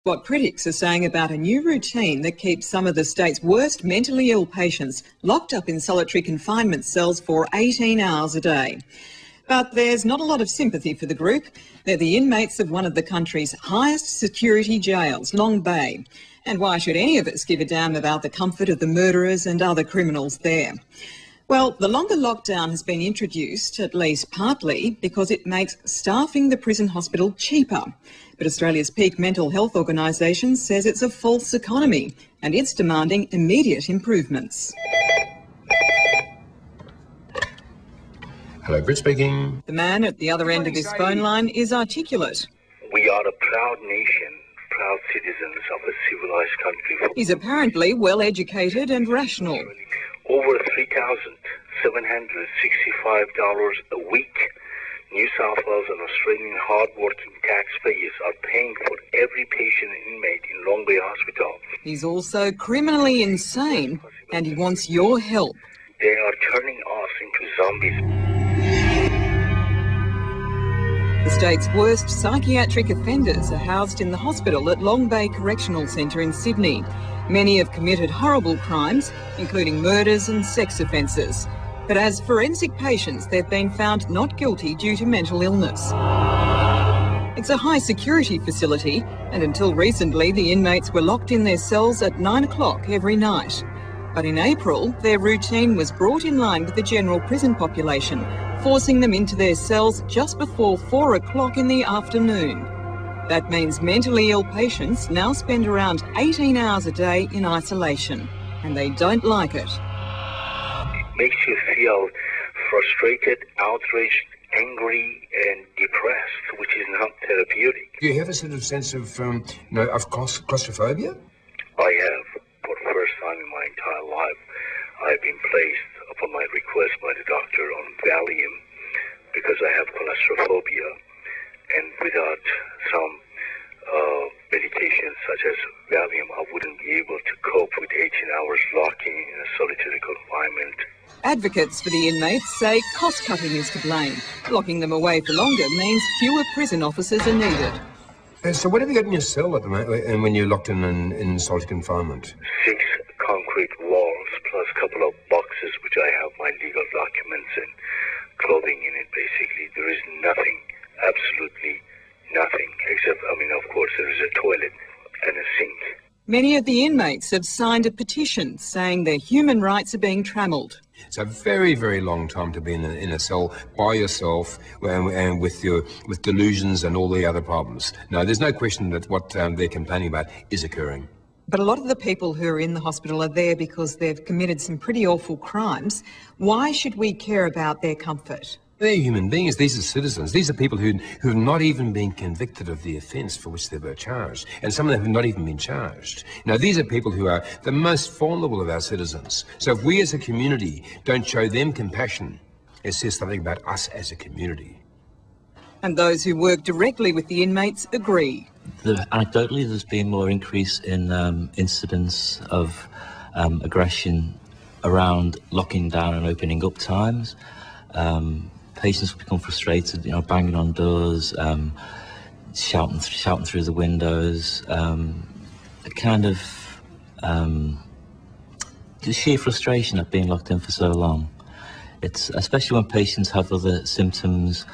What critics are saying about a new routine that keeps some of the state's worst mentally ill patients locked up in solitary confinement cells for 18 hours a day. But there's not a lot of sympathy for the group. They're the inmates of one of the country's highest security jails, Long Bay. And why should any of us give a damn about the comfort of the murderers and other criminals there? Well, the longer lockdown has been introduced, at least partly, because it makes staffing the prison hospital cheaper. But Australia's peak mental health organisation says it's a false economy and it's demanding immediate improvements. Hello, Britt speaking. The man at the other end of this phone line is articulate. We are a proud nation, proud citizens of a civilised country. He's apparently well educated and rational. Over $3,765 a week. New South Wales and Australian hard-working taxpayers are paying for every patient and inmate in Long Bay Hospital. He's also criminally insane and he wants your help. They are turning us into zombies. The state's worst psychiatric offenders are housed in the hospital at Long Bay Correctional Centre in Sydney. Many have committed horrible crimes, including murders and sex offences. But as forensic patients, they've been found not guilty due to mental illness. It's a high-security facility, and until recently, the inmates were locked in their cells at 9 o'clock every night. But in April, their routine was brought in line with the general prison population, forcing them into their cells just before 4 o'clock in the afternoon. That means mentally ill patients now spend around 18 hours a day in isolation, and they don't like it. Makes you feel frustrated, outraged, angry and depressed, which is not therapeutic. Do you have a sort of sense of, claustrophobia? I have. For the first time in my entire life, I've been placed upon my request by the doctor on Valium because I have claustrophobia, and without some medications such as Valium, I wouldn't be able to cope with 18 hours locking in a solitary confinement. Advocates for the inmates say cost-cutting is to blame. Locking them away for longer means fewer prison officers are needed. So what have you got in your cell at the moment, and when you're locked in solitary confinement? 6 concrete walls plus a couple of boxes which I have my legal documents and clothing in it. Basically, there is nothing, absolutely nothing, except, of course, there is a toilet and a sink. Many of the inmates have signed a petition saying their human rights are being trammelled. It's a very, very long time to be in a cell by yourself and with delusions and all the other problems. No, there's no question that what they're complaining about is occurring. But a lot of the people who are in the hospital are there because they've committed some pretty awful crimes. Why should we care about their comfort? They're human beings. These are citizens. These are people who have not even been convicted of the offence for which they were charged. And some of them have not even been charged. Now, these are people who are the most vulnerable of our citizens. So if we as a community don't show them compassion, it says something about us as a community. And those who work directly with the inmates agree. Anecdotally, there's been more increase in incidents of aggression around locking down and opening up times. Patients will become frustrated, banging on doors, shouting through the windows, just sheer frustration at being locked in for so long. It's especially when patients have other symptoms.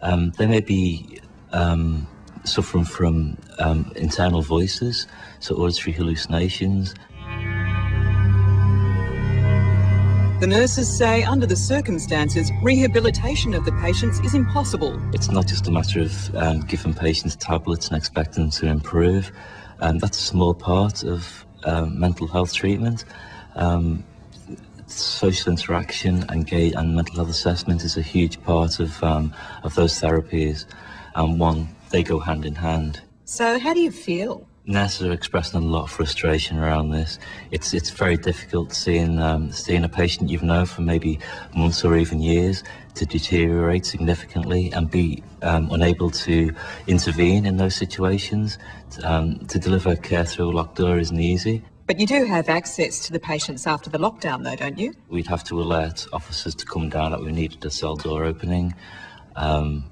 They may be suffering from internal voices, so auditory hallucinations. The nurses say under the circumstances, rehabilitation of the patients is impossible. It's not just a matter of giving patients tablets and expecting them to improve. That's a small part of mental health treatment. Social interaction and mental health assessment is a huge part of those therapies, and they go hand in hand. So how do you feel? Nurses are expressing a lot of frustration around this. It's very difficult seeing a patient you've known for maybe months or even years to deteriorate significantly and be unable to intervene in those situations. To deliver care through a locked door isn't easy. But you do have access to the patients after the lockdown though, don't you? We'd have to alert officers to come down that we needed a cell door opening.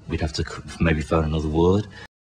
We'd have to maybe phone another ward.